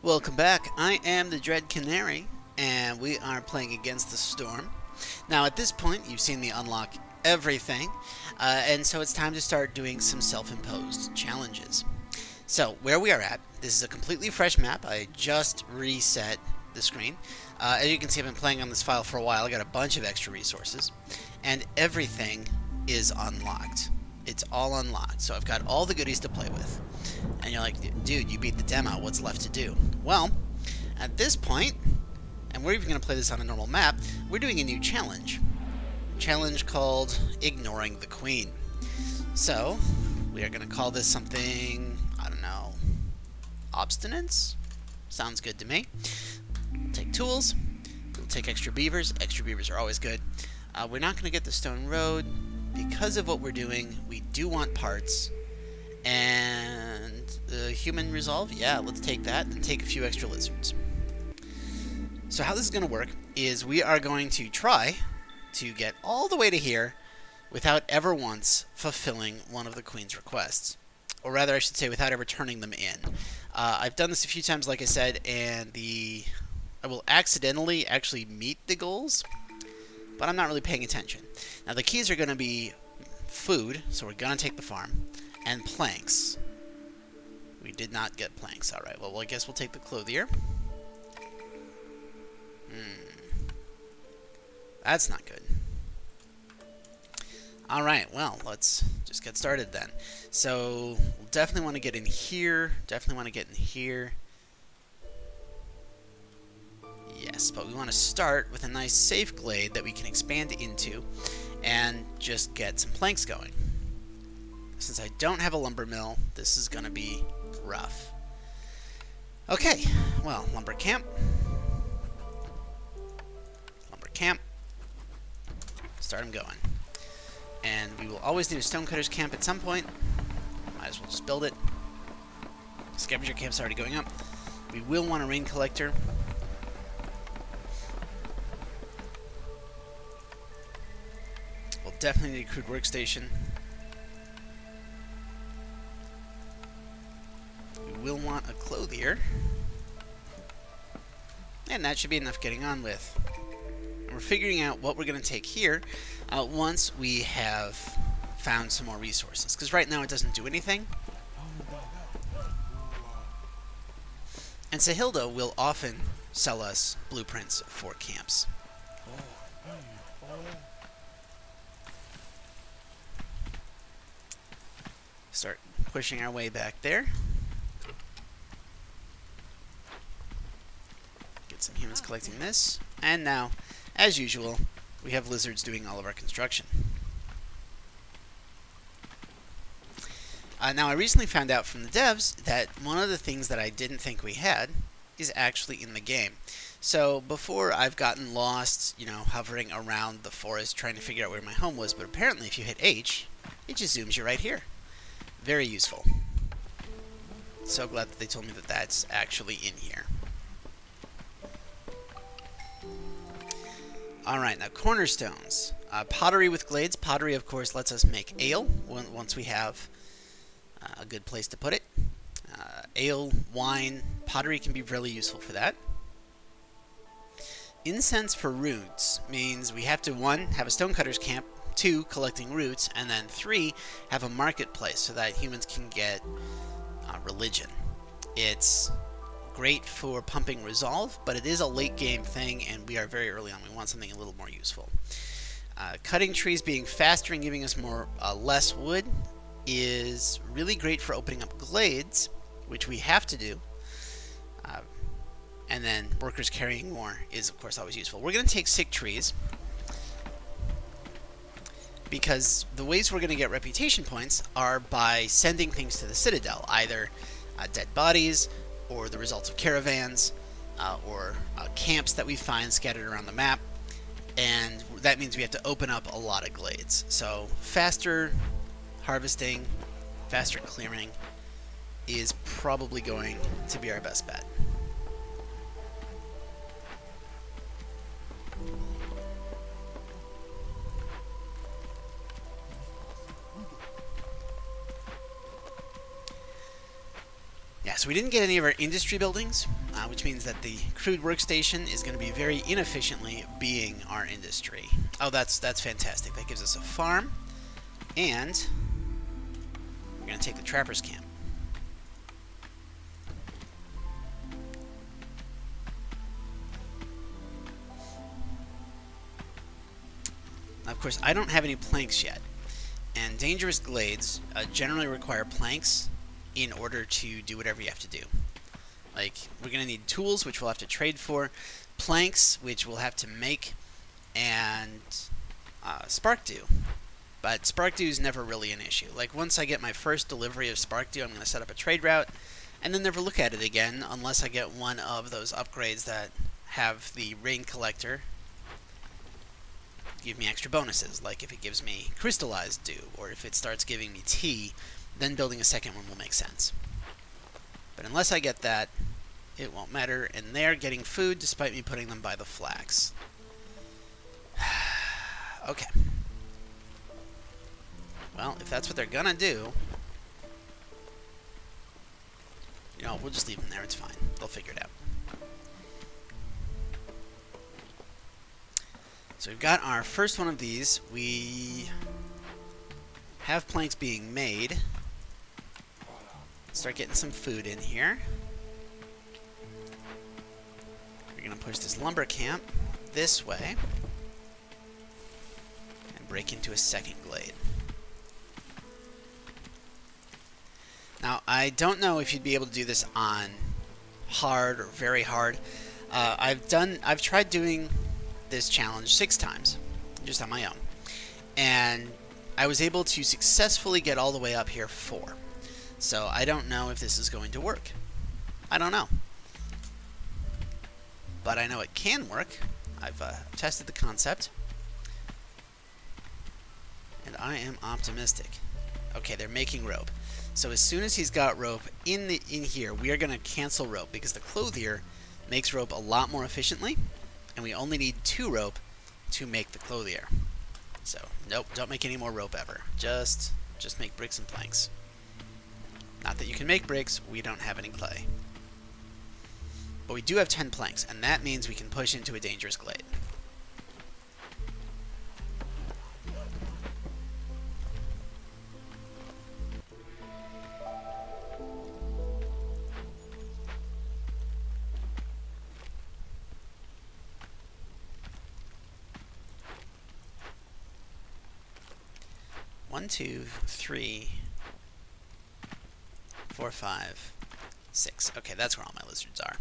Welcome back. I am the Dread Canary, and we are playing Against the Storm. Now, at this point, you've seen me unlock everything, and so it's time to start doing some self-imposed challenges. So, where we are at, this is a completely fresh map. I just reset the screen. As you can see, I've been playing on this file for a while. I got a bunch of extra resources, and everything is unlocked. It's all unlocked, so I've got all the goodies to play with. And you're like, dude, you beat the demo, what's left to do? Well, at this point, and we're even going to play this on a normal map, we're doing a new challenge. A challenge called Ignoring the Queen. So, we are going to call this something, I don't know, obstinance? Sounds good to me. We'll take tools, we'll take extra beavers. Extra beavers are always good. We're not going to get the stone road. Because of what we're doing, we do want parts. And the human resolve, yeah, let's take that, and take a few extra lizards. So how this is going to work is we are going to try to get all the way to here without ever once fulfilling one of the Queen's requests. Or rather, I should say, without ever turning them in. I've done this a few times, like I said, and I will accidentally actually meet the goals, but I'm not really paying attention. Now, the keys are going to be food, so we're going to take the farm, and planks. We did not get planks. Alright, well, I guess we'll take the clothier. That's not good. Alright, well, let's just get started then. So, we'll definitely want to get in here. Definitely want to get in here. Yes, but we want to start with a nice safe glade that we can expand into and just get some planks going. Since I don't have a lumber mill, this is going to be rough. Okay, well, lumber camp. Lumber camp. Start them going. And we will always need a stonecutter's camp at some point. Might as well just build it. Scavenger camp's already going up. We will want a rain collector. We'll definitely need a crude workstation. We will want a clothier. And that should be enough getting on with. And we're figuring out what we're going to take here once we have found some more resources. Because right now it doesn't do anything. And Sahilda will often sell us blueprints for camps. Start pushing our way back there. Get some humans collecting this. And now, as usual, we have lizards doing all of our construction. Now, I recently found out from the devs that one of the things that I didn't think we had is actually in the game. So before, I've gotten lost, hovering around the forest trying to figure out where my home was, but apparently if you hit H, it just zooms you right here. Very useful. So glad that they told me that that's actually in here. Alright, now cornerstones. Pottery with glades. Pottery, of course, lets us make ale once we have a good place to put it. Ale, wine, pottery can be really useful for that. Incense for roots means we have to, 1, have a stonecutter's camp, 2, collecting roots, and then 3, have a marketplace so that humans can get religion. It's great for pumping resolve, but it is a late game thing, and we are very early on. We want something a little more useful. Cutting trees being faster and giving us less wood is really great for opening up glades, which we have to do. And then workers carrying more is, of course, always useful. We're going to take sick trees, because the ways we're going to get reputation points are by sending things to the Citadel, either dead bodies, or the results of caravans, or camps that we find scattered around the map, and that means we have to open up a lot of glades. So faster harvesting, faster clearing is probably going to be our best bet. So we didn't get any of our industry buildings, which means that the crude workstation is going to be very inefficiently being our industry. Oh, that's fantastic. That gives us a farm, and we're going to take the trapper's camp. Now, of course, I don't have any planks yet, and dangerous glades generally require planks in order to do whatever you have to do. Like, we're going to need tools, which we'll have to trade for, planks, which we'll have to make, and spark dew. But spark dew is never really an issue. Like, once I get my first delivery of spark dew, I'm going to set up a trade route, and then never look at it again unless I get one of those upgrades that have the rain collector give me extra bonuses, like if it gives me crystallized dew, or if it starts giving me tea, then building a second one will make sense. But unless I get that, it won't matter, and they're getting food despite me putting them by the flax. Okay. Well, if that's what they're gonna do, you know, we'll just leave them there, it's fine. They'll figure it out. So we've got our first one of these. We have planks being made. Start getting some food in here. We're going to push this lumber camp this way and break into a second glade. Now, I don't know if you'd be able to do this on hard or very hard. I've tried doing this challenge 6 times, just on my own, and I was able to successfully get all the way up here 4. So I don't know if this is going to work. I don't know. But I know it can work. I've tested the concept. And I am optimistic. Okay, they're making rope. So as soon as he's got rope in here, we are going to cancel rope, because the clothier makes rope a lot more efficiently, and we only need 2 rope to make the clothier. So, nope, don't make any more rope ever. Just make bricks and planks. Not that you can make bricks, we don't have any clay. But we do have 10 planks, and that means we can push into a dangerous glade. One, 2, 3, 4, 5, 6. Okay, that's where all my lizards are.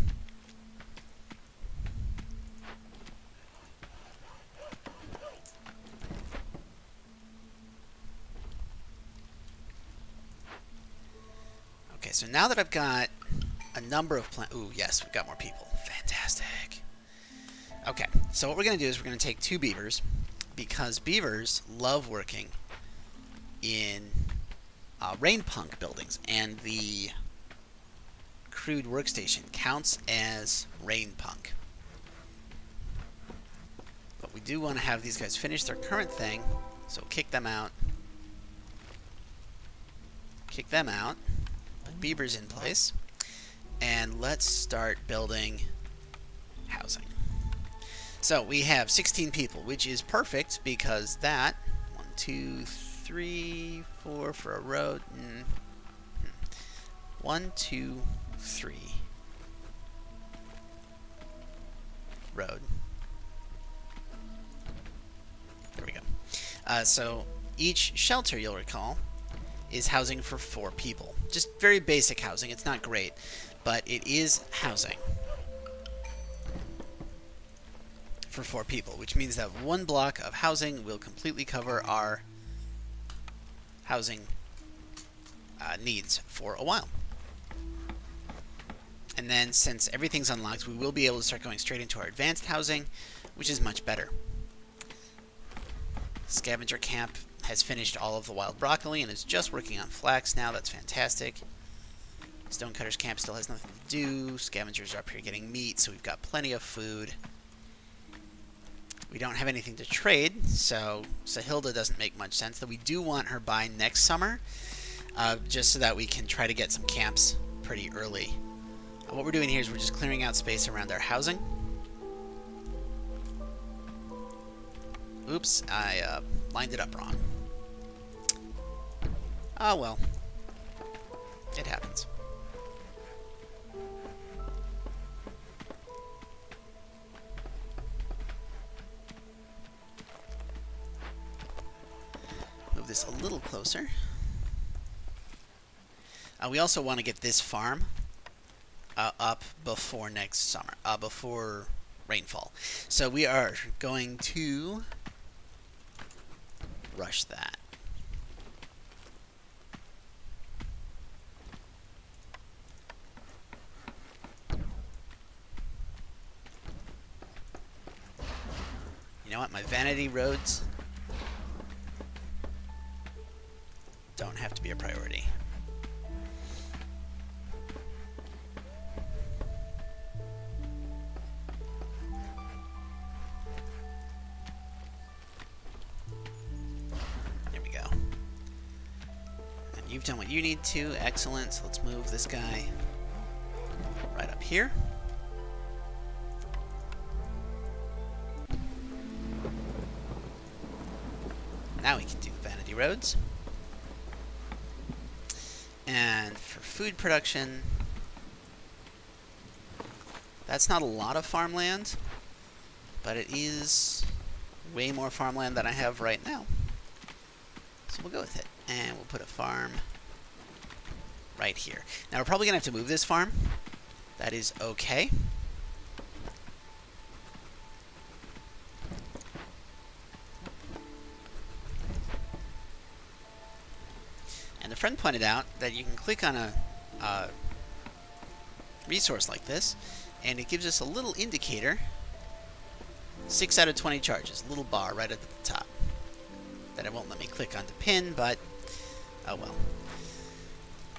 Okay, so now that I've got a number of ooh, yes, we've got more people. Fantastic. Okay, so what we're going to do is we're going to take 2 beavers, because beavers love working in rain punk buildings, and the crude workstation counts as rain punk. But we do want to have these guys finish their current thing, so kick them out. Kick them out. Put beavers in place. And let's start building housing. So we have 16 people, which is perfect, because that 1, 2, 3, 4 for a road. 1, 2, 3 road. There we go. So each shelter, you'll recall, is housing for 4 people. Just very basic housing. It's not great, but it is housing for 4 people, which means that 1 block of housing will completely cover our housing needs for a while. And then, since everything's unlocked, we will be able to start going straight into our advanced housing, which is much better. Scavenger camp has finished all of the wild broccoli and is just working on flax now. That's fantastic. Stonecutter's camp still has nothing to do. Scavengers are up here getting meat, so we've got plenty of food. We don't have anything to trade, so Sahilda doesn't make much sense, though we do want her by next summer, just so that we can try to get some camps pretty early. What we're doing here is we're just clearing out space around our housing. Oops, I lined it up wrong. Oh well. It happens. Move this a little closer. We also want to get this farm up before next summer, before rainfall. So we are going to rush that. You know what? My vanity roads don't have to be a priority. There we go. And you've done what you need to. Excellent. So let's move this guy right up here. Now we can do vanity roads. And for food production, that's not a lot of farmland, but it is way more farmland than I have right now. So we'll go with it. And we'll put a farm right here. Now we're probably going to have to move this farm. That is okay. And a friend pointed out that you can click on a resource like this, and it gives us a little indicator. 6 out of 20 charges, little bar right at the top. That it won't let me click on to pin, but oh well.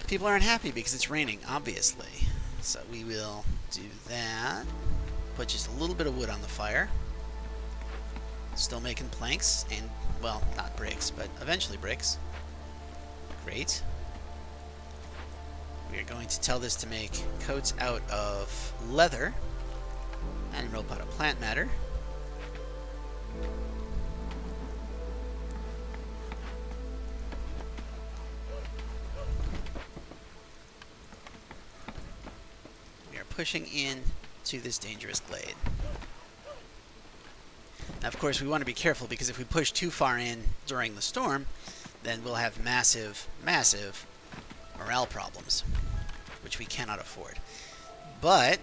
People aren't happy because it's raining, obviously. So we will do that. Put just a little bit of wood on the fire. Still making planks, and, well, not bricks, but eventually bricks. Great. We are going to tell this to make coats out of leather and rope out of plant matter. We are pushing in to this dangerous glade. Now, of course, we want to be careful because if we push too far in during the storm, then we'll have massive, massive morale problems, which we cannot afford. But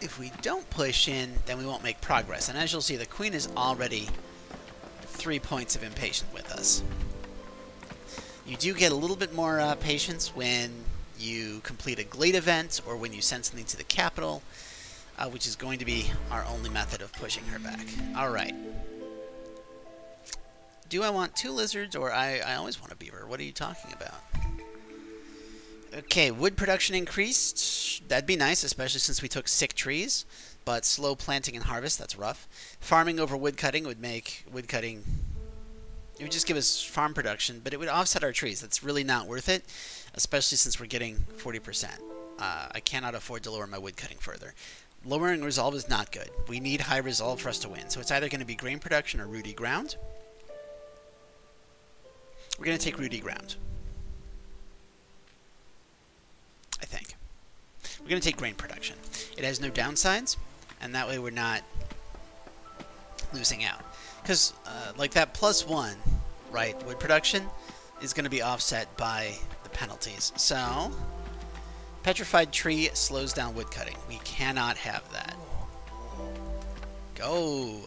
if we don't push in, then we won't make progress. And as you'll see, the queen is already 3 points of impatient with us. You do get a little bit more patience when you complete a glade event or when you send something to the capital, which is going to be our only method of pushing her back. All right. Do I want 2 lizards, or I always want a beaver? What are you talking about? Okay, wood production increased. That'd be nice, especially since we took sick trees. But slow planting and harvest, that's rough. Farming over wood cutting would make wood cutting... It would just give us farm production, but it would offset our trees. That's really not worth it, especially since we're getting 40%. I cannot afford to lower my wood cutting further. Lowering resolve is not good. We need high resolve for us to win. So it's either going to be grain production or rooty ground. We're going to take rooty ground, I think. We're going to take grain production. It has no downsides, and that way we're not losing out. Because, like that +1, right, wood production is going to be offset by the penalties. So, petrified tree slows down wood cutting. We cannot have that. Go!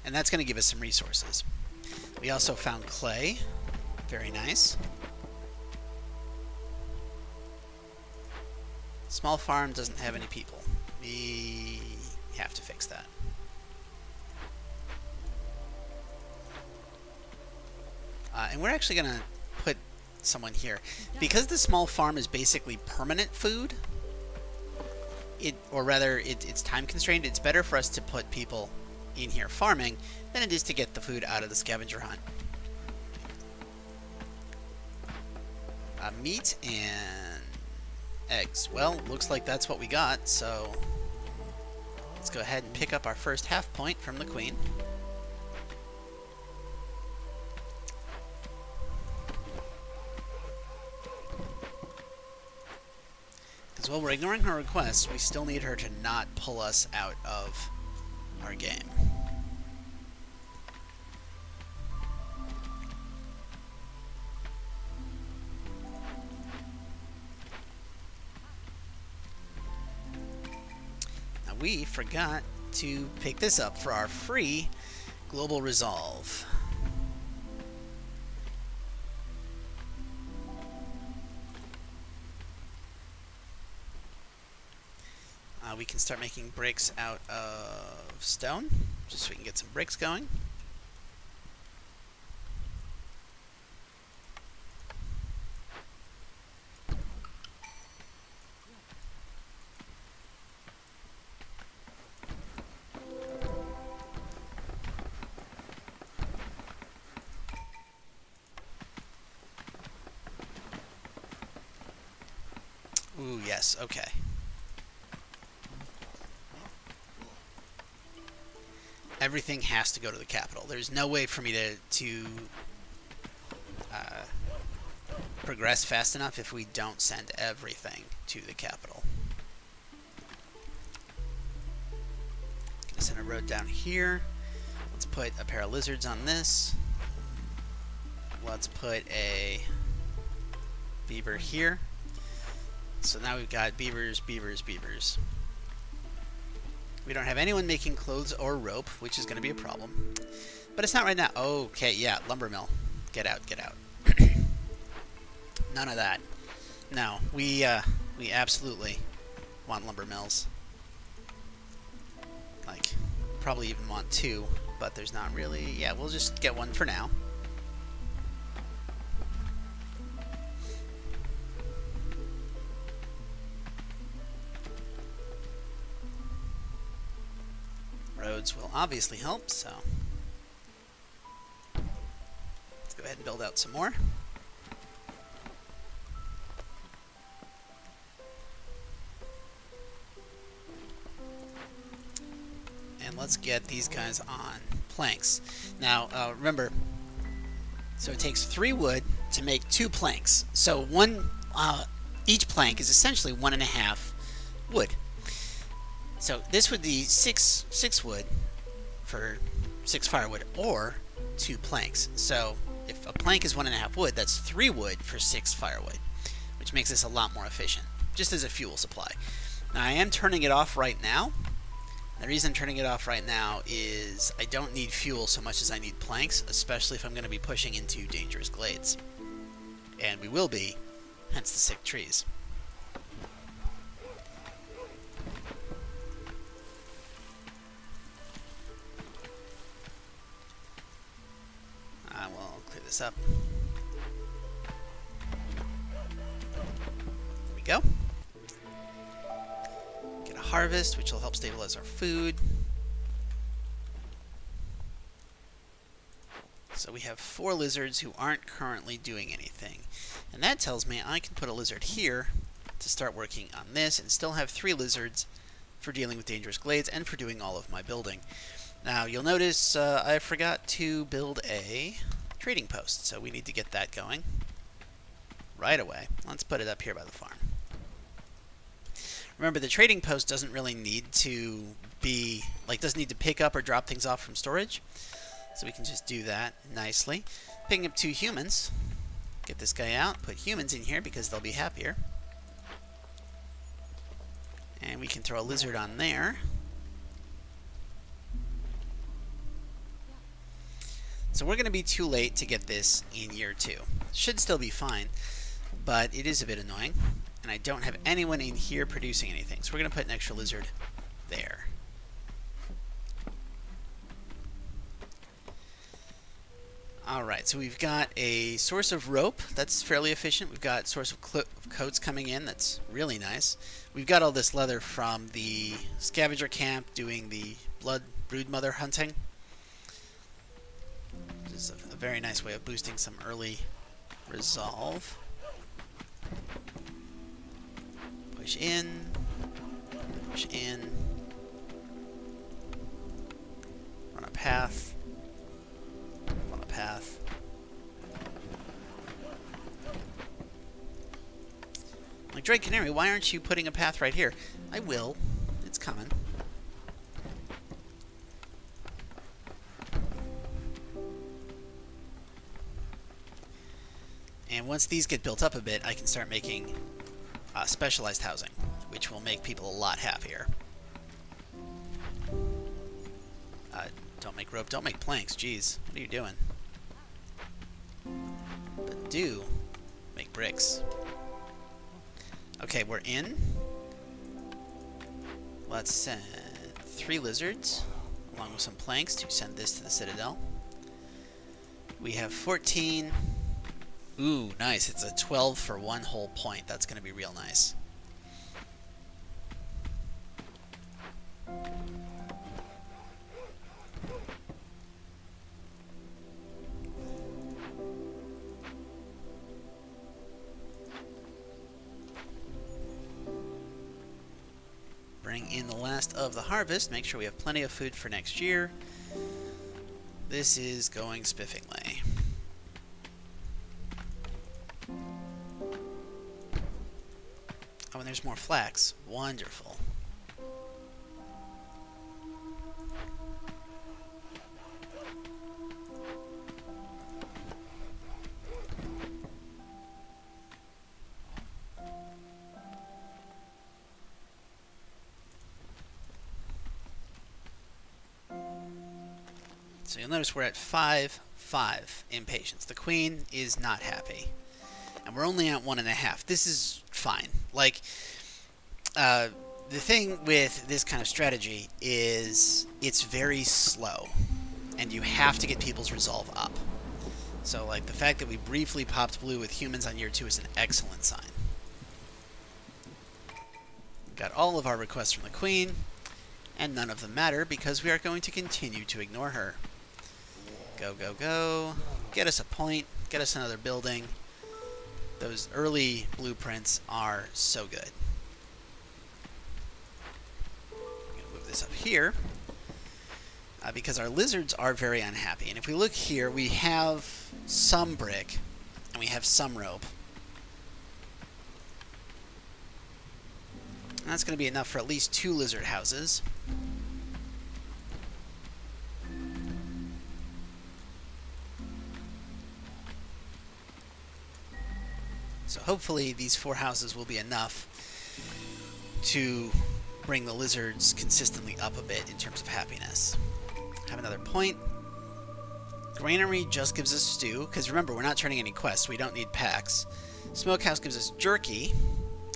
And that's going to give us some resources. We also found clay. Very nice. Small farm doesn't have any people. We have to fix that. And we're actually going to put someone here. Because the small farm is basically permanent food, it's time constrained, it's better for us to put people in here farming than it is to get the food out of the scavenger hunt. Meat and eggs. Well, looks like that's what we got, so let's go ahead and pick up our first half point from the queen. Because while we're ignoring her requests, we still need her to not pull us out of our game. Now we forgot to pick this up for our free global resolve. We can start making bricks out of stone, just so we can get some bricks going. Ooh, yes, okay. Everything has to go to the capital. There's no way for me to progress fast enough if we don't send everything to the capital. Gonna send a road down here. Let's put a pair of lizards on this. Let's put a beaver here. So now we've got beavers, beavers, beavers. We don't have anyone making clothes or rope, which is going to be a problem. But it's not right now. Okay, yeah, lumber mill. Get out, get out. None of that. No, we absolutely want lumber mills. Like, probably even want two, but there's not really. Yeah, we'll just get one for now. Roads will obviously help, so let's go ahead and build out some more. And let's get these guys on planks. Now, remember, so it takes 3 wood to make 2 planks. So each plank is essentially 1.5 wood. So this would be 6 wood for 6 firewood, or 2 planks. So if a plank is 1.5 wood, that's 3 wood for 6 firewood, which makes this a lot more efficient, just as a fuel supply. Now I am turning it off right now. The reason I'm turning it off right now is I don't need fuel so much as I need planks, especially if I'm going to be pushing into dangerous glades. And we will be, hence the sick trees. We'll clear this up. There we go. Get a harvest, which will help stabilize our food. So we have 4 lizards who aren't currently doing anything. And that tells me I can put a lizard here to start working on this, and still have 3 lizards for dealing with dangerous glades and for doing all of my building. Now you'll notice I forgot to build a trading post, so we need to get that going right away. Let's put it up here by the farm. Remember, the trading post doesn't really need to be, doesn't need to pick up or drop things off from storage, so we can just do that nicely. Picking up 2 humans. Get this guy out, put humans in here because they'll be happier. And we can throw a lizard on there. So we're going to be too late to get this in year 2. Should still be fine, but it is a bit annoying. And I don't have anyone in here producing anything. So we're going to put an extra lizard there. Alright, so we've got a source of rope. That's fairly efficient. We've got source of coats coming in. That's really nice. We've got all this leather from the scavenger camp doing the blood broodmother hunting. This is a very nice way of boosting some early resolve. Push in. Push in. Run a path. Run a path. Like, Dread Canary, why aren't you putting a path right here? I will. It's coming. And once these get built up a bit, I can start making specialized housing, which will make people a lot happier. Don't make rope, don't make planks, jeez. What are you doing? But do make bricks. Okay, we're in. Let's send 3 lizards, along with some planks, to send this to the Citadel. We have 14. Ooh, nice. It's a 12 for 1 whole point. That's going to be real nice. Bring in the last of the harvest. Make sure we have plenty of food for next year. This is going spiffingly. Oh, and there's more flax. Wonderful. So you'll notice we're at 5 impatience. The queen is not happy. And we're only at 1.5. This is fine. Like, the thing with this kind of strategy is it's very slow. And you have to get people's resolve up. So, like, the fact that we briefly popped blue with humans on year 2 is an excellent sign. Got all of our requests from the queen. And none of them matter because we are going to continue to ignore her. Go, go, go. Get us a point. Get us another building. Those early blueprints are so good. I'm going to move this up here because our lizards are very unhappy. And if we look here, we have some brick and we have some rope. And that's going to be enough for at least 2 lizard houses. So hopefully these 4 houses will be enough to bring the lizards consistently up a bit in terms of happiness. Have another point. Granary just gives us stew, because remember, we're not turning any quests. We don't need packs. Smokehouse gives us jerky,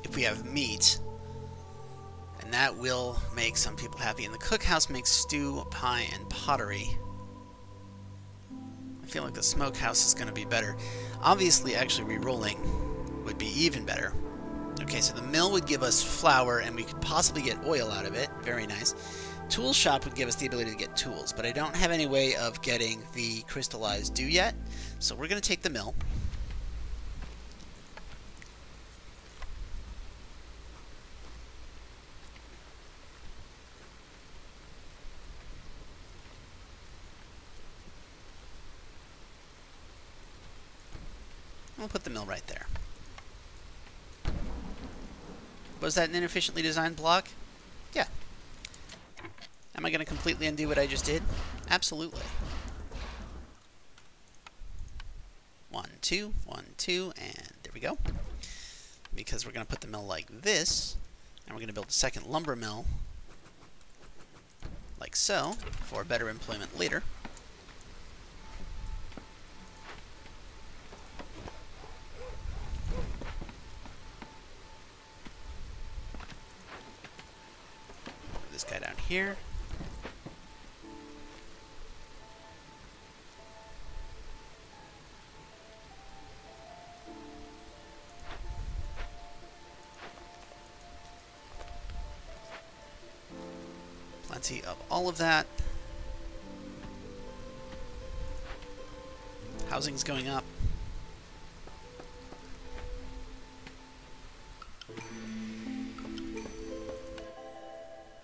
if we have meat. And that will make some people happy. And the cookhouse makes stew, pie, and pottery. I feel like the smokehouse is going to be better. Obviously, actually re-rolling would be even better. Okay, so the mill would give us flour, and we could possibly get oil out of it. Very nice. Tool shop would give us the ability to get tools, but I don't have any way of getting the crystallized dew yet, so we're going to take the mill. We'll put the mill right there. Was that an inefficiently designed block? Yeah. Am I going to completely undo what I just did? Absolutely. 1, 2, 1, 2, and there we go. Because we're going to put the mill like this, and we're going to build a second lumber mill, like so, for better employment later. This guy down here. Plenty of all of that. Housing's going up.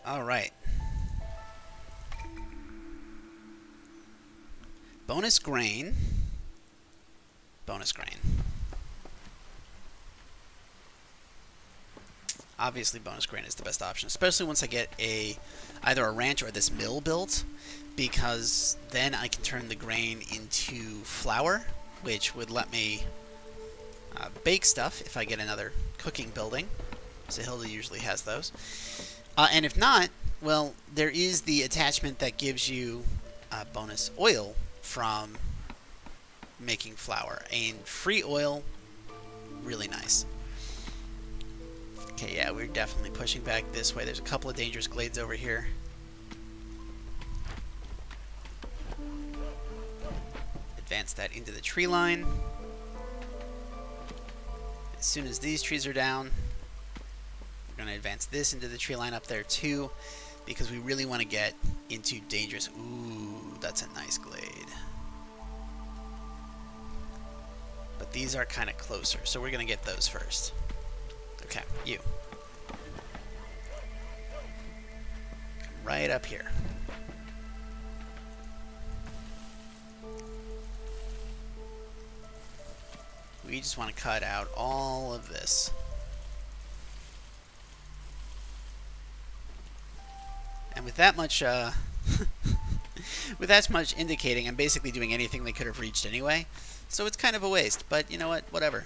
All right. Bonus grain. Bonus grain. Obviously, bonus grain is the best option, especially once I get either a ranch or this mill built, because then I can turn the grain into flour, which would let me bake stuff if I get another cooking building. Sahilda usually has those. And if not, well, there is the attachment that gives you bonus oil from making flour. And free oil, really nice. Okay, yeah, we're definitely pushing back this way. There's a couple of dangerous glades over here. Advance that into the tree line. As soon as these trees are down, we're going to advance this into the tree line up there too, because we really want to get into dangerous... Ooh, that's a nice glade. But these are kind of closer, so we're going to get those first. Okay, you. Come right up here. We just want to cut out all of this. And with that much, with that much indicating, I'm basically doing anything they could have reached anyway. So it's kind of a waste, but you know what? Whatever.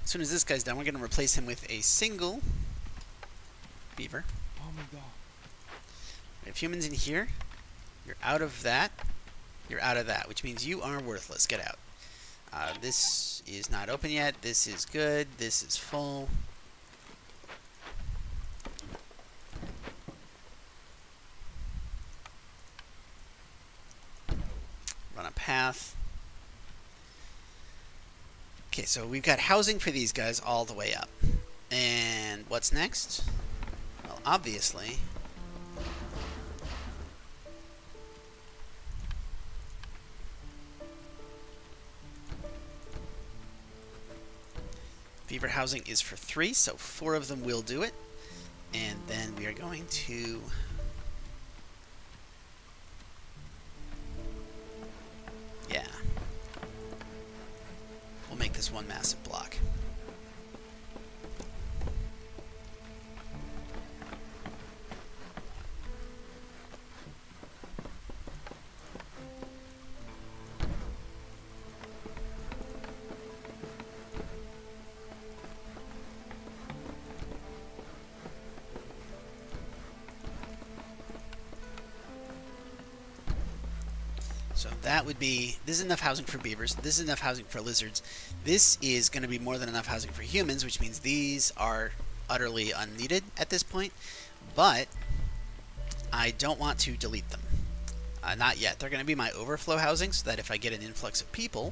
As soon as this guy's done, we're going to replace him with a single beaver. Oh my god. We have humans in here. You're out of that. You're out of that, which means you are worthless. Get out. This is not open yet. This is good. This is full. Run a path. Okay, so we've got housing for these guys all the way up. And what's next? Well, obviously... beaver housing is for 3, so 4 of them will do it. And then we are going to... yeah. We'll make this one massive block. So that would be, this is enough housing for beavers, this is enough housing for lizards, this is going to be more than enough housing for humans, which means these are utterly unneeded at this point, but I don't want to delete them. Not yet. They're going to be my overflow housing, so that if I get an influx of people,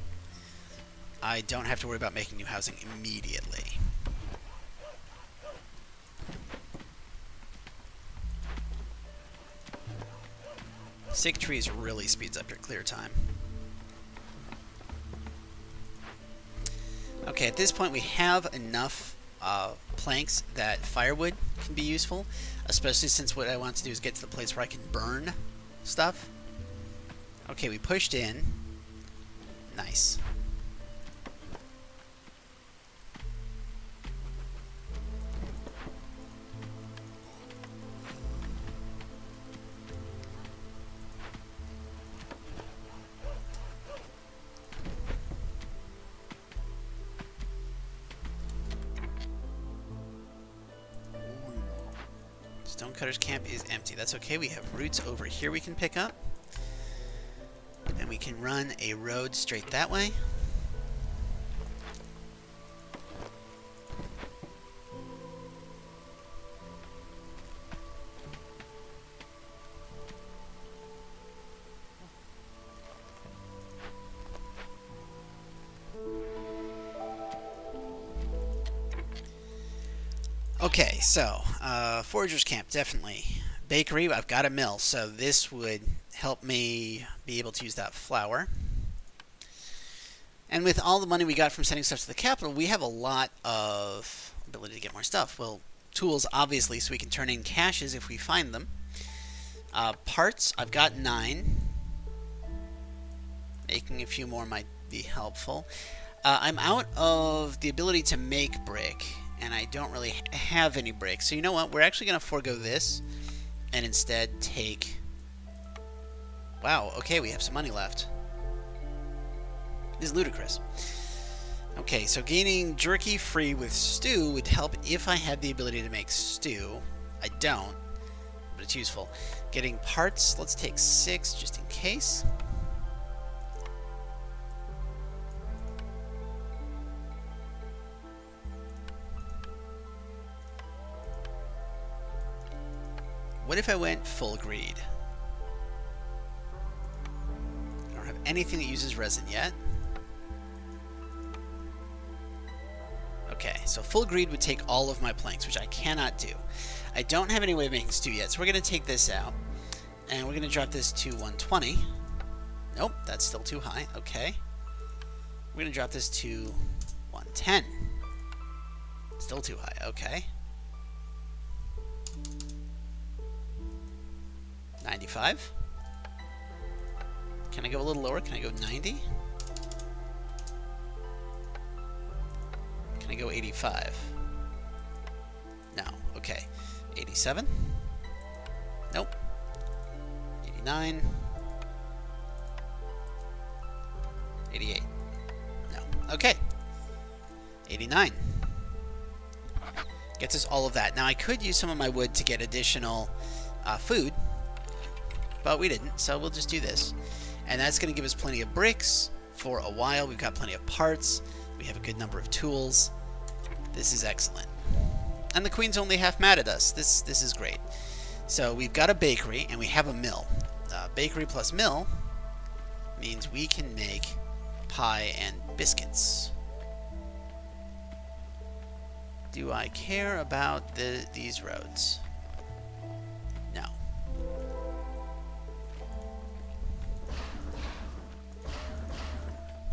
I don't have to worry about making new housing immediately. Sick trees really speeds up your clear time. Okay, at this point we have enough planks that firewood can be useful, especially since what I want to do is get to the place where I can burn stuff. Okay, we pushed in. Nice. Stonecutter's camp is empty. That's okay. We have roots over here we can pick up. And we can run a road straight that way. Okay, so, Forager's Camp, definitely. Bakery, I've got a mill, so this would help me be able to use that flour. And with all the money we got from sending stuff to the capital, we have a lot of ability to get more stuff. Well, tools, obviously, so we can turn in caches if we find them. Parts, I've got 9. Making a few more might be helpful. I'm out of the ability to make brick, and I don't really have any brick. So you know what? We're actually going to forego this and instead take... Wow, okay, we have some money left. This is ludicrous. Okay, so gaining jerky free with stew would help if I had the ability to make stew. I don't, but it's useful. Getting parts, let's take 6 just in case. What if I went full greed? I don't have anything that uses resin yet. Okay, so full greed would take all of my planks, which I cannot do. I don't have any way of making stew yet, so we're going to take this out. And we're going to drop this to 120. Nope, that's still too high. Okay. We're going to drop this to 110. Still too high. Okay. 95. Can I go a little lower? Can I go 90? Can I go 85? No. Okay. 87? Nope. 89? 88? No. Okay. 89. Gets us all of that. Now I could use some of my wood to get additional food, but we didn't, so we'll just do this. And that's going to give us plenty of bricks for a while. We've got plenty of parts. We have a good number of tools. This is excellent. And the queen's only half mad at us. This is great. So we've got a bakery and we have a mill. Bakery plus mill means we can make pie and biscuits. Do I care about these roads? No.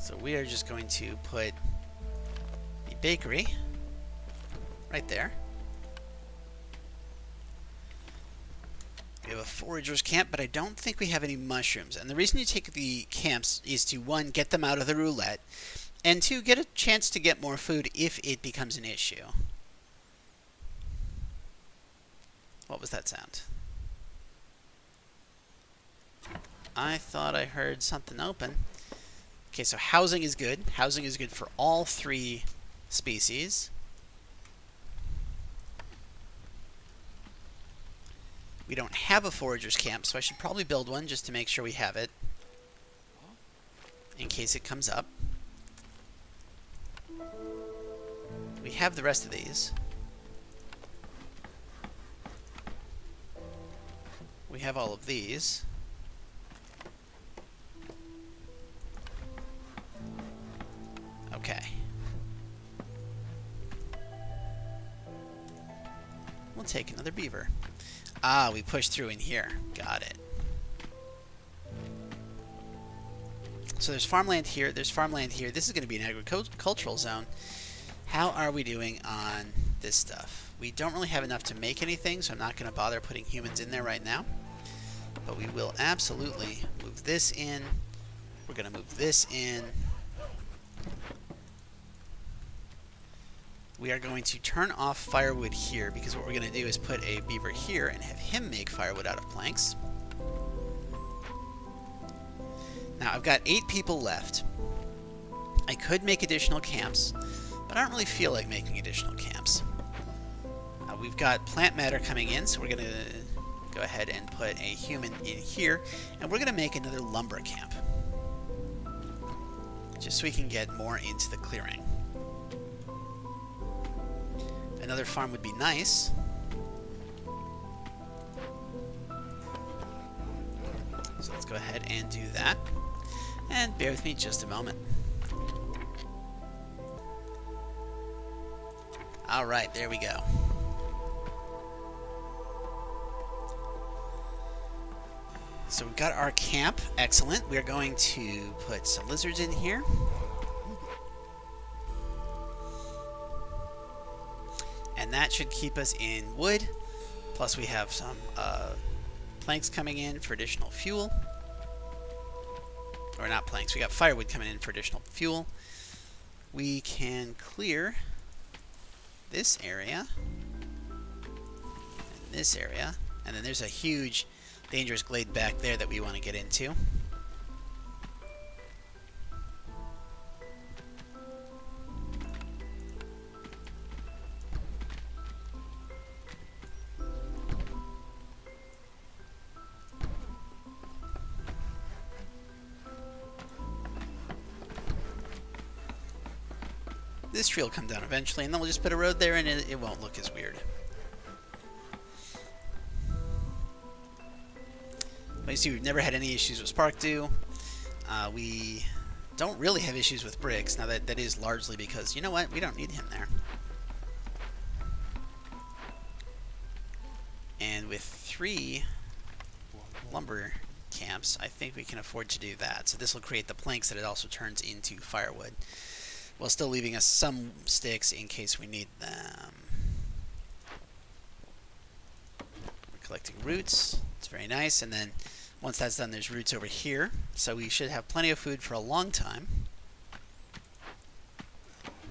So we are just going to put the bakery right there. We have a forager's camp, but I don't think we have any mushrooms. And the reason you take the camps is to, 1, get them out of the roulette, and 2, get a chance to get more food if it becomes an issue. What was that sound? I thought I heard something open. Okay, so housing is good. Housing is good for all 3 species. We don't have a forager's camp, so I should probably build one just to make sure we have it in case it comes up. We have the rest of these. We have all of these. Okay. We'll take another beaver. Ah, we pushed through in here. Got it. So there's farmland here. There's farmland here. This is going to be an agricultural zone. How are we doing on this stuff? We don't really have enough to make anything, so I'm not going to bother putting humans in there right now. But we will absolutely move this in. We're going to move this in. We are going to turn off firewood here, because what we're going to do is put a beaver here and have him make firewood out of planks. Now, I've got 8 people left. I could make additional camps, but I don't really feel like making additional camps. We've got plant matter coming in, so we're going to go ahead and put a human in here, and we're going to make another lumber camp, just so we can get more into the clearing. Another farm would be nice. So let's go ahead and do that. And bear with me just a moment. Alright, there we go. So we've got our camp. Excellent. We're going to put some lizards in here. And that should keep us in wood. Plus we have some planks coming in for additional fuel. Or not planks, we got firewood coming in for additional fuel. We can clear this area. And this area. And then there's a huge dangerous glade back there that we want to get into. This tree will come down eventually, and then we'll just put a road there and it won't look as weird. But you see, we've never had any issues with spark dew. We don't really have issues with bricks. Now that is largely because, you know what, we don't need him there. And with 3 lumber camps, I think we can afford to do that. So this will create the planks that it also turns into firewood, while still leaving us some sticks in case we need them. We're collecting roots. It's very nice. And then once that's done, there's roots over here. So we should have plenty of food for a long time.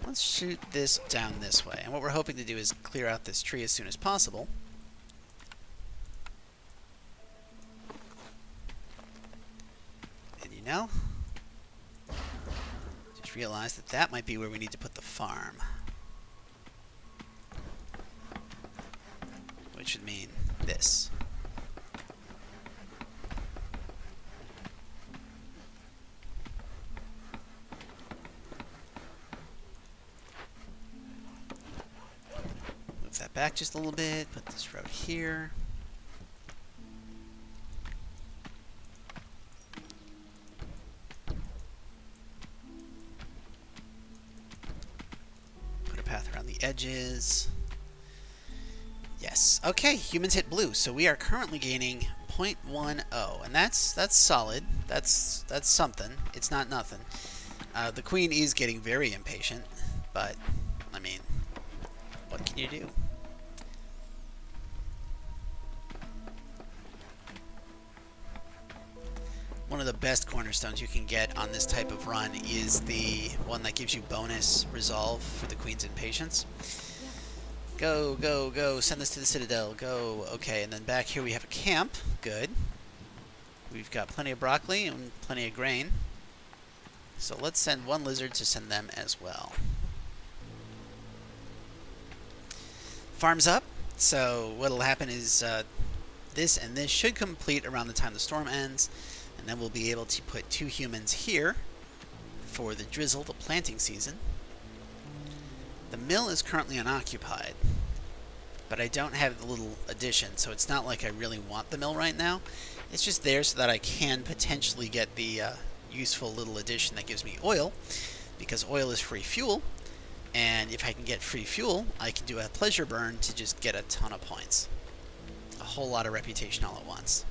Let's shoot this down this way. And what we're hoping to do is clear out this tree as soon as possible. And you know, just realized that that might be where we need to put the farm. Which would mean this. Move that back just a little bit, put this road here. Put a path around the edges. Yes. Okay, humans hit blue, so we are currently gaining 0.10, and that's solid. That's something. It's not nothing. The queen is getting very impatient, but I mean, what can you do? One of the best cornerstones you can get on this type of run is the one that gives you bonus resolve for the queen's impatience. Go, go, go, send this to the citadel, go. Okay, and then back here we have a camp. Good. We've got plenty of broccoli and plenty of grain. So let's send one lizard to send them as well. Farm's up, so what'll happen is this and this should complete around the time the storm ends, and then we'll be able to put 2 humans here for the drizzle, the planting season. The mill is currently unoccupied, but I don't have the little addition, so it's not like I really want the mill right now. It's just there so that I can potentially get the useful little addition that gives me oil, because oil is free fuel, and if I can get free fuel, I can do a pleasure burn to just get a ton of points. A whole lot of reputation all at once.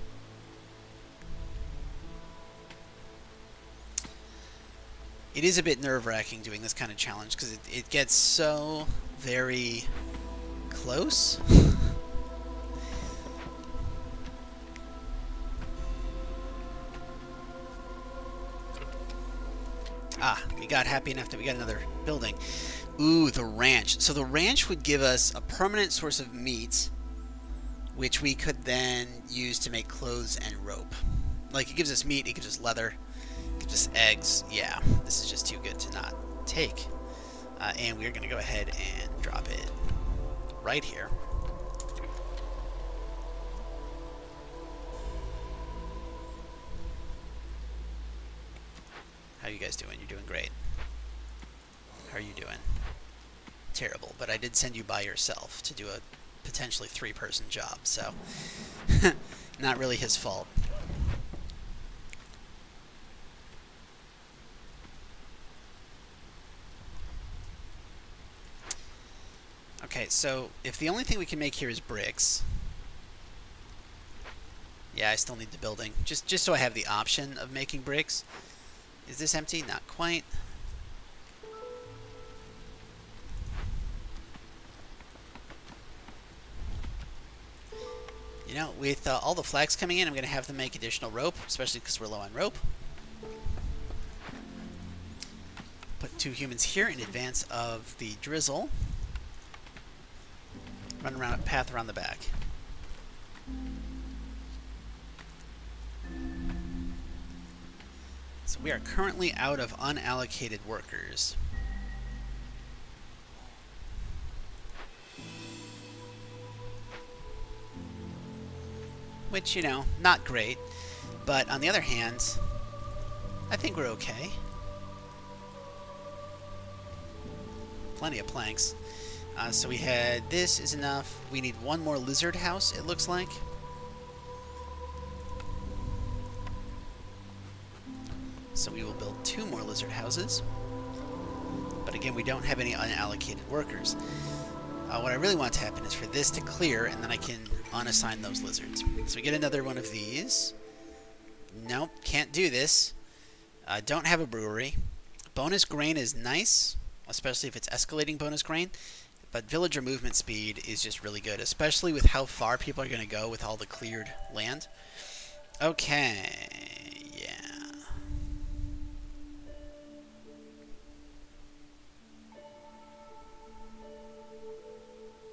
It is a bit nerve-wracking doing this kind of challenge because it gets so very close. Ah, we got happy enough that we got another building. Ooh, the ranch. So the ranch would give us a permanent source of meat, which we could then use to make clothes and rope. Like, it gives us meat, it gives us leather. Just eggs. Yeah, this is just too good to not take. And we're going to go ahead and drop it right here. How are you guys doing? You're doing great. How are you doing? Terrible, but I did send you by yourself to do a potentially 3-person job, so not really his fault. Okay, so if the only thing we can make here is bricks... Yeah, I still need the building. Just so I have the option of making bricks. Is this empty? Not quite. know, with all the flags coming in, I'm going to have them make additional rope, especially because we're low on rope. Put 2 humans here in advance of the drizzle. Run around a path around the back. So we are currently out of unallocated workers. Which, you know, not great. But on the other hand, I think we're okay. Plenty of planks. So we had this is enough. We need 1 more lizard house, it looks like. So we will build 2 more lizard houses. But again, we don't have any unallocated workers. What I really want to happen is for this to clear, and then I can unassign those lizards. So we get another one of these. Nope, can't do this. Don't have a brewery. Bonus grain is nice, especially if it's escalating bonus grain. But villager movement speed is just really good, especially with how far people are going to go with all the cleared land. Okay, yeah.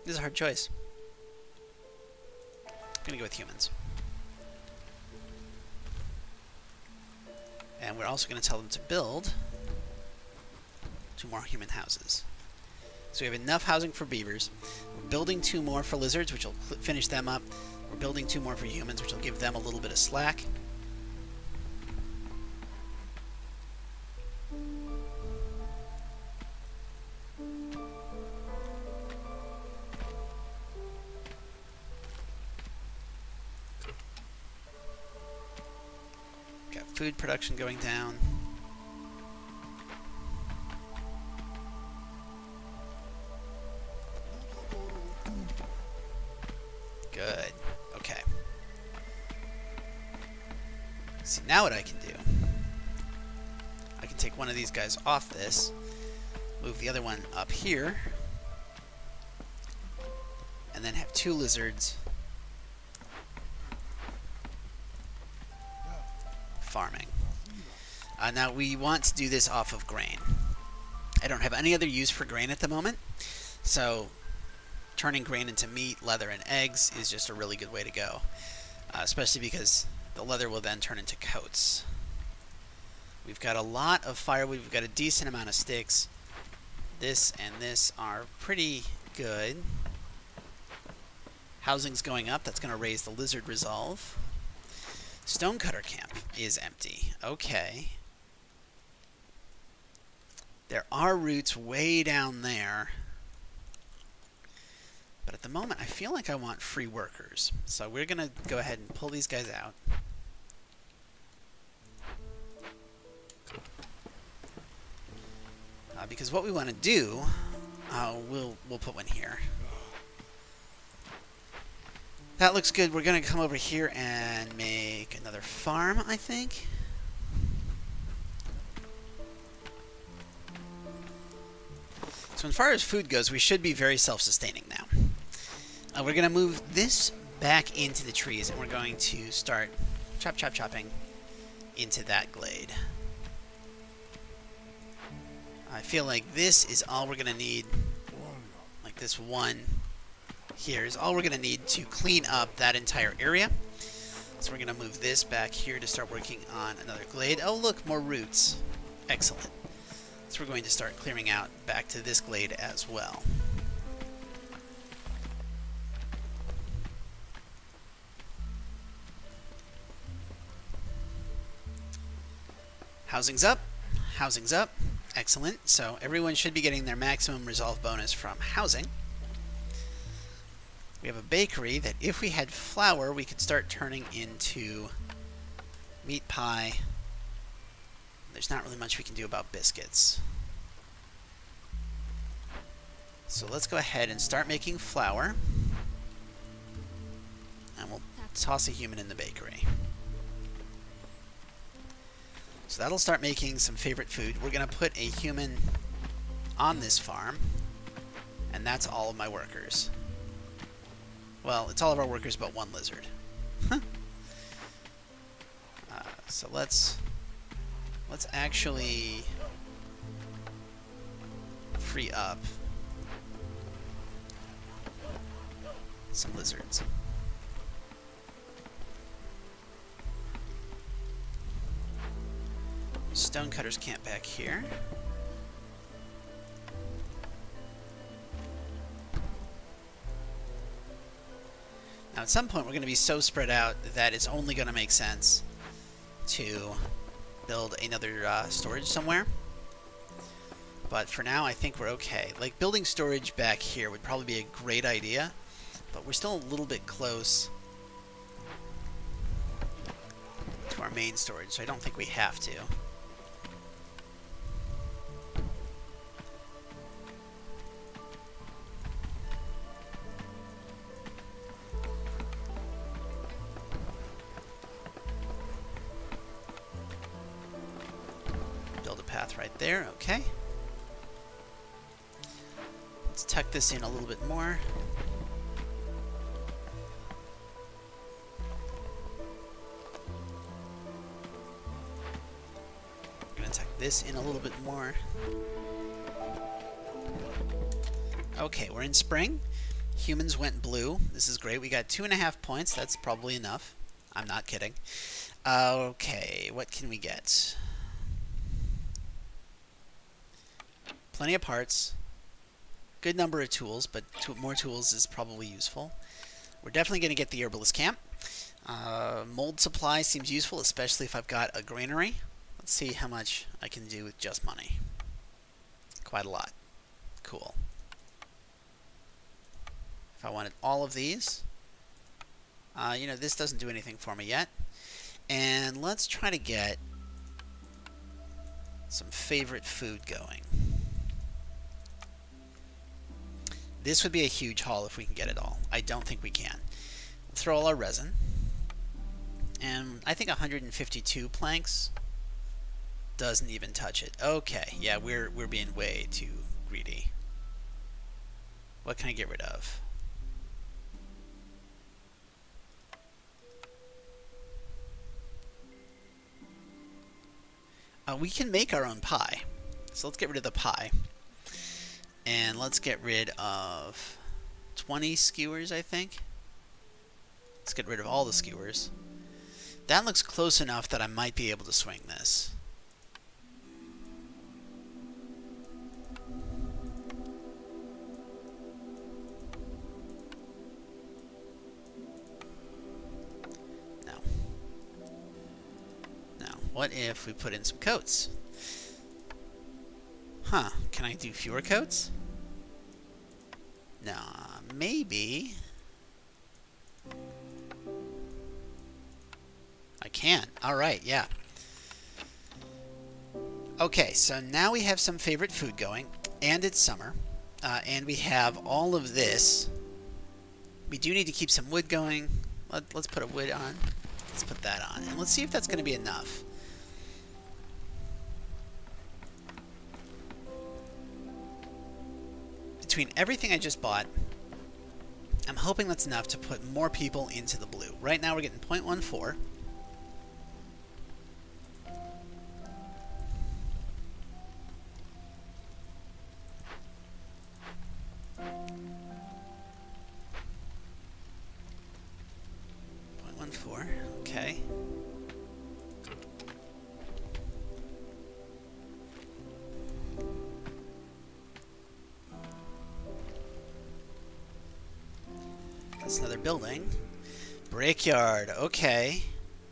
This is a hard choice. I'm going to go with humans. And we're also going to tell them to build 2 more human houses. So we have enough housing for beavers. We're building 2 more for lizards, which will finish them up. We're building 2 more for humans, which will give them a little bit of slack. Got food production going down. Good. Okay. See, now what I can do, I can take one of these guys off this, move the other one up here, and then have 2 lizards farming. Now we want to do this off of grain. I don't have any other use for grain at the moment, so turning grain into meat, leather, and eggs is just a really good way to go. Especially because the leather will then turn into coats. We've got a lot of firewood. We've got a decent amount of sticks. This and this are pretty good. Housing's going up. That's going to raise the lizard resolve. Stonecutter camp is empty. Okay. There are roots way down there. But at the moment, I feel like I want free workers. So we're going to go ahead and pull these guys out. Because what we want to do, we'll put one here. That looks good. We're going to come over here and make another farm, I think. So as far as food goes, we should be very self-sustaining now. We're going to move this back into the trees, and we're going to start chopping into that glade. I feel like this is all we're going to need, like this one here is all we're going to need to clean up that entire area. So we're going to move this back here to start working on another glade. Oh look, more roots. Excellent. So we're going to start clearing out back to this glade as well. Housing's up. Housing's up. Excellent. So everyone should be getting their maximum resolve bonus from housing. We have a bakery that if we had flour, we could start turning into meat pie. There's not really much we can do about biscuits. So let's go ahead and start making flour. And we'll toss a human in the bakery. So that'll start making some favorite food. We're going to put a human on this farm. And that's all of my workers. Well, it's all of our workers but one lizard. So let's actually free up some lizards. Stonecutters camp back here. Now at some point we're going to be so spread out that it's only going to make sense to build another storage somewhere. But for now I think we're okay. Like, building storage back here would probably be a great idea, but we're still a little bit close to our main storage, so I don't think we have to. Build a path right there, okay. Let's tuck this in a little bit more. I'm gonna tuck this in a little bit more. Okay, we're in spring. Humans went blue. This is great. We got 2.5 points. That's probably enough. I'm not kidding. Okay, what can we get? Plenty of parts. Good number of tools, but more tools is probably useful. We're definitely going to get the herbalist camp. Mold supply seems useful, especially if I've got a granary. Let's see how much I can do with just money. Quite a lot. Cool. If I wanted all of these, you know, this doesn't do anything for me yet. And let's try to get some favorite food going. This would be a huge haul if we can get it all. I don't think we can. We'll throw all our resin. And I think 152 planks doesn't even touch it. Okay, yeah, we're being way too greedy. What can I get rid of? We can make our own pie. So let's get rid of the pie. And let's get rid of 20 skewers, I think. Let's get rid of all the skewers. That looks close enough that I might be able to swing this. No. Now, what if we put in some coats? Huh, can I do fewer coats? No, maybe. I can. Alright, yeah. Okay, so now we have some favorite food going, and it's summer, and we have all of this. We do need to keep some wood going. Let's put a wood on. Let's put that on, and let's see if that's going to be enough. Between everything I just bought, I'm hoping that's enough to put more people into the blue. Right now we're getting 0.14. Okay. That's another building. Brickyard, okay.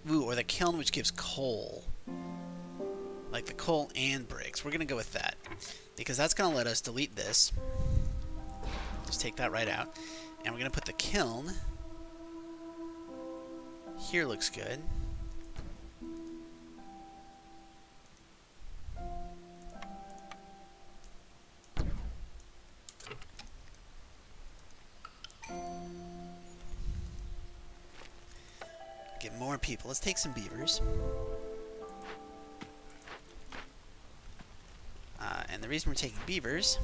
Ooh, or the kiln, which gives coal. Like the coal and bricks. We're gonna go with that, because that's gonna let us delete this. Just take that right out. And we're gonna put the kiln. Here looks good. Get more people. Let's take some beavers. And the reason we're taking beavers,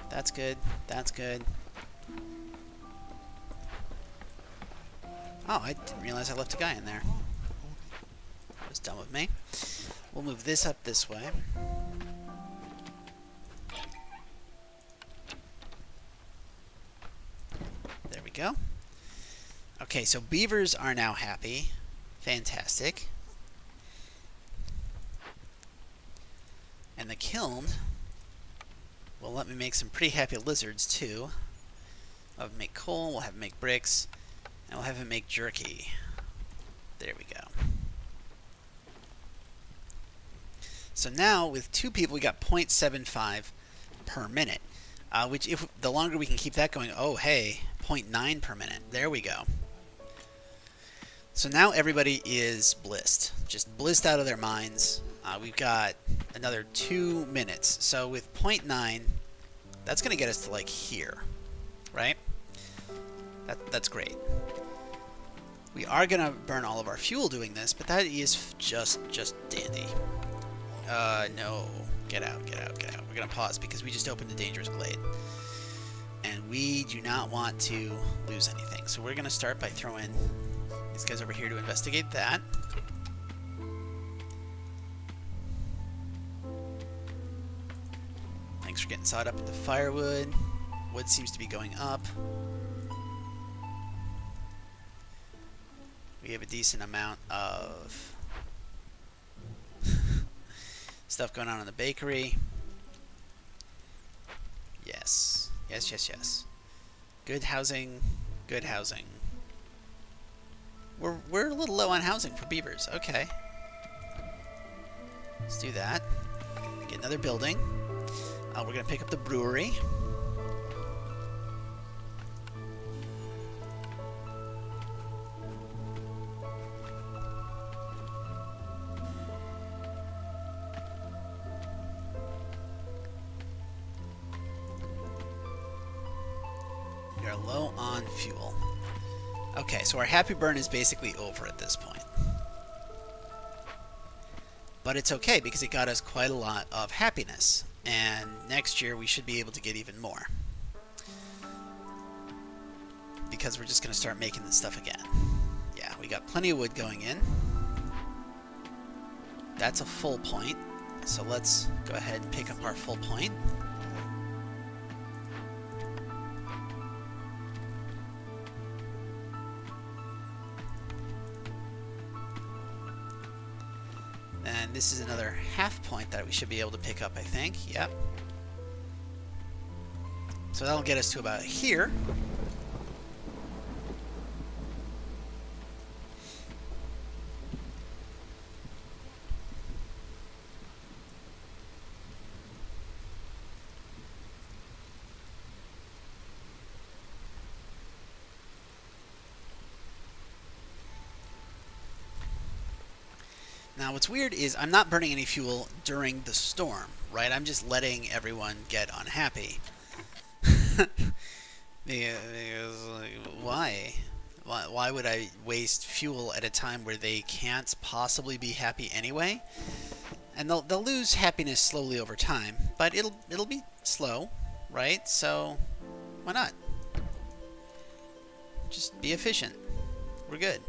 that's good, that's good. Oh, I didn't realize I left a guy in there. That was dumb of me. We'll move this up this way. There we go. Okay, so beavers are now happy. Fantastic. And the kiln will let me make some pretty happy lizards, too. I'll have him make coal, we'll have him make bricks, and we'll have him make jerky. There we go. So now, with 2 people, we got 0.75 per minute. Which, if the longer we can keep that going, oh, hey, 0.9 per minute. There we go. So now everybody is blissed. Just blissed out of their minds. We've got another 2 minutes. So with 0.9, that's going to get us to, like, here. Right? That's great. We are going to burn all of our fuel doing this, but that is just dandy. No. Get out, get out, get out. We're going to pause because we just opened a dangerous glade. And we do not want to lose anything. So we're going to start by throwing these guys over here to investigate that. Thanks for getting sawed up with the firewood. Wood seems to be going up. We have a decent amount of stuff going on in the bakery. Yes. Yes, yes, yes. Good housing. Good housing. We're a little low on housing for beavers. Okay. Let's do that. Get another building. We're going to pick up the brewery. We are low on fuel. Okay, so our happy burn is basically over at this point. But it's okay because it got us quite a lot of happiness. And next year we should be able to get even more. Because we're just going to start making this stuff again. Yeah, we got plenty of wood going in. That's a full point. So let's go ahead and pick up our full point. And this is another half point that we should be able to pick up, I think. Yep. So that'll get us to about here. Now what's weird is I'm not burning any fuel during the storm, right? I'm just letting everyone get unhappy. Because, like, why? Why would I waste fuel at a time where they can't possibly be happy anyway? And they'll lose happiness slowly over time, but it'll be slow, right? So why not? Just be efficient. We're good.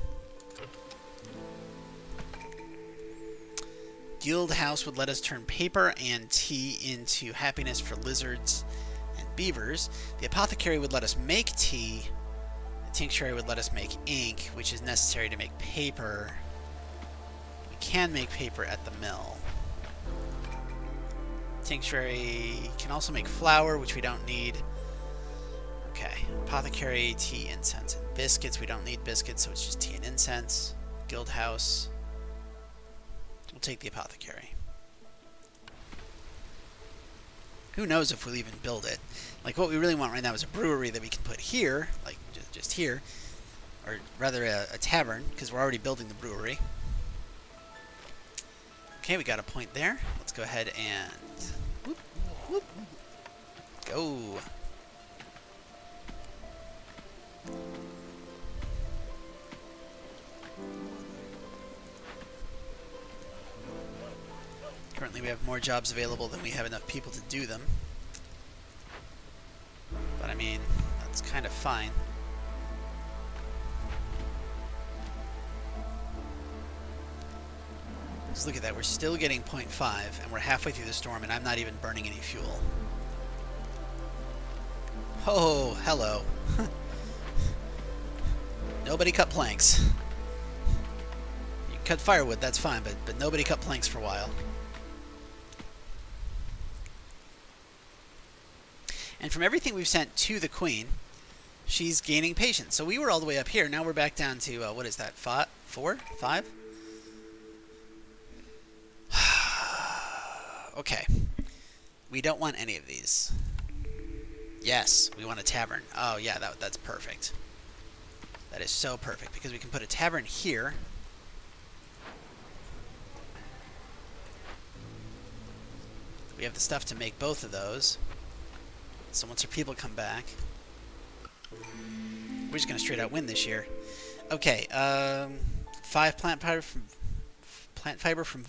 Guild House would let us turn paper and tea into happiness for lizards and beavers. The apothecary would let us make tea. The tinctuary would let us make ink, which is necessary to make paper. We can make paper at the mill. Tinctuary can also make flour, which we don't need. Okay. Apothecary, tea, incense, and biscuits. We don't need biscuits, so it's just tea and incense. Guild House. We'll take the apothecary. Who knows if we'll even build it. Like, what we really want right now is a brewery that we can put here, like just here, or rather a tavern, because we're already building the brewery. Okay, we got a point there. Let's go ahead and whoop, whoop, go. Currently we have more jobs available than we have enough people to do them. But I mean, that's kind of fine. So look at that, we're still getting 0.5, and we're halfway through the storm, and I'm not even burning any fuel. Oh, hello. Nobody cut planks. You can cut firewood, that's fine, but nobody cut planks for a while. And from everything we've sent to the Queen, she's gaining patience. So we were all the way up here, now we're back down to, what is that, 4? 5? Okay. We don't want any of these. Yes, we want a tavern. Oh, yeah, that's perfect. That is so perfect, because we can put a tavern here. We have the stuff to make both of those. So once our people come back... We're just going to straight out win this year. Okay, 5 plant fiber from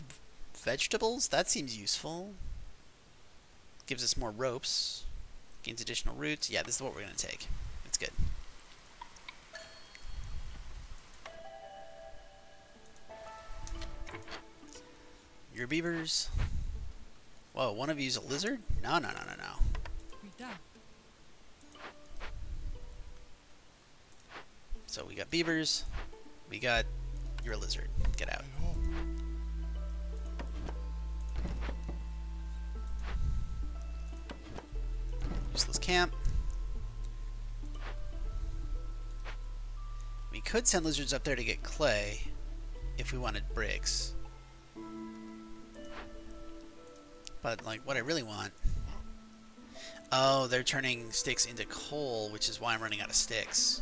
vegetables? That seems useful. Gives us more ropes. Gains additional roots. Yeah, this is what we're going to take. It's good. Your beavers. Whoa, one of you's a lizard? No, no, no, no, no. So we got beavers. We got your lizard. Get out. Useless camp. We could send lizards up there to get clay if we wanted bricks. But, like, what I really want... Oh, they're turning sticks into coal, which is why I'm running out of sticks.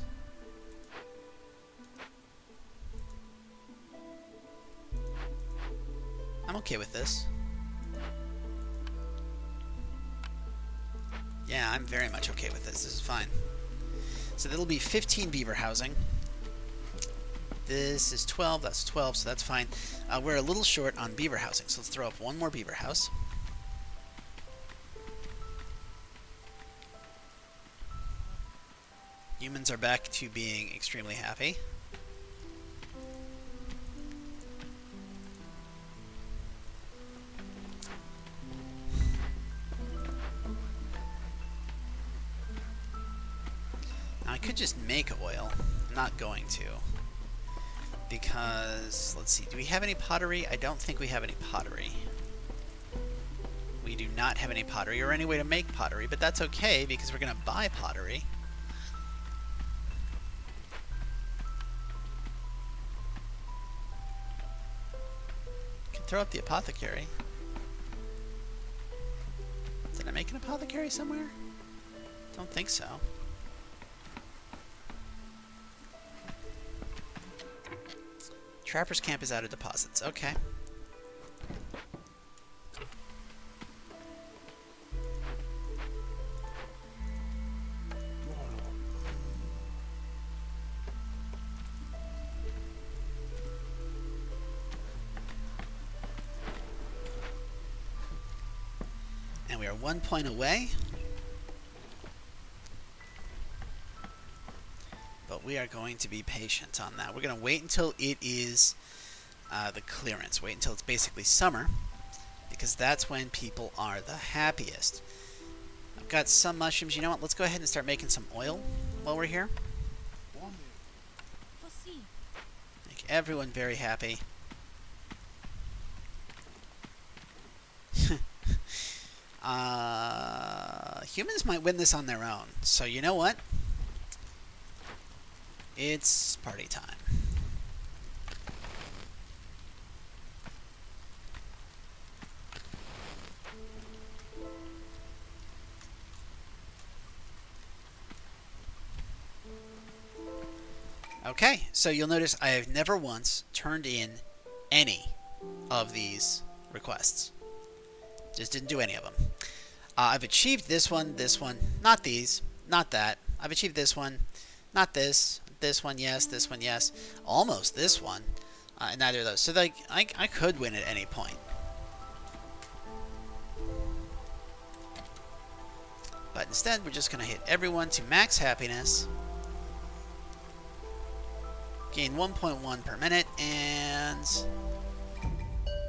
I'm okay with this. Yeah, I'm very much okay with this. This is fine. So that'll be 15 beaver housing. This is 12. That's 12, so that's fine. We're a little short on beaver housing, so let's throw up one more beaver house. Humans are back to being extremely happy. Now I could just make oil. I'm not going to. Because, let's see, do we have any pottery? I don't think we have any pottery. We do not have any pottery or any way to make pottery, but that's okay because we're going to buy pottery. Throw up the apothecary. Did I make an apothecary somewhere? Don't think so. Trapper's camp is out of deposits. Okay. We are 1 point away, but we are going to be patient on that. We're going to wait until it is the clearance. Wait until it's basically summer, because that's when people are the happiest. I've got some mushrooms. You know what? Let's go ahead and start making some oil while we're here. Make everyone very happy. Humans might win this on their own. So you know what? It's party time. Okay, so you'll notice I have never once turned in any of these requests. Just didn't do any of them. I've achieved this one, not these, not that. I've achieved this one, not this one, yes, this one, yes. Almost this one, and neither of those. So like, I could win at any point. But instead, we're just going to hit everyone to max happiness. Gain 1.1 per minute, and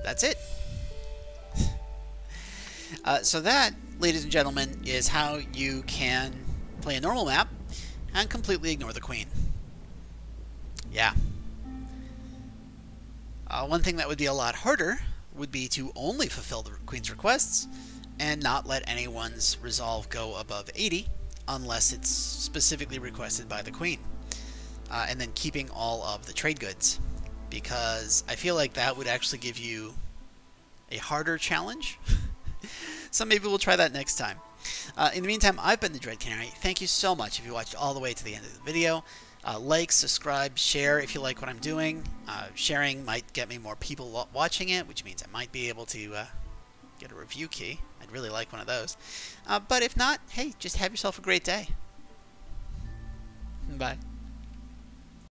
that's it. So that, ladies and gentlemen, is how you can play a normal map and completely ignore the queen. Yeah. One thing that would be a lot harder would be to only fulfill the queen's requests and not let anyone's resolve go above 80 unless it's specifically requested by the queen. And then keeping all of the trade goods, because I feel like that would actually give you a harder challenge. So maybe we'll try that next time. In the meantime, I've been the Dread Canary. Thank you so much if you watched all the way to the end of the video. Like, subscribe, share if you like what I'm doing. Sharing might get me more people watching it, which means I might be able to get a review key. I'd really like one of those. But if not, hey, just have yourself a great day. Bye.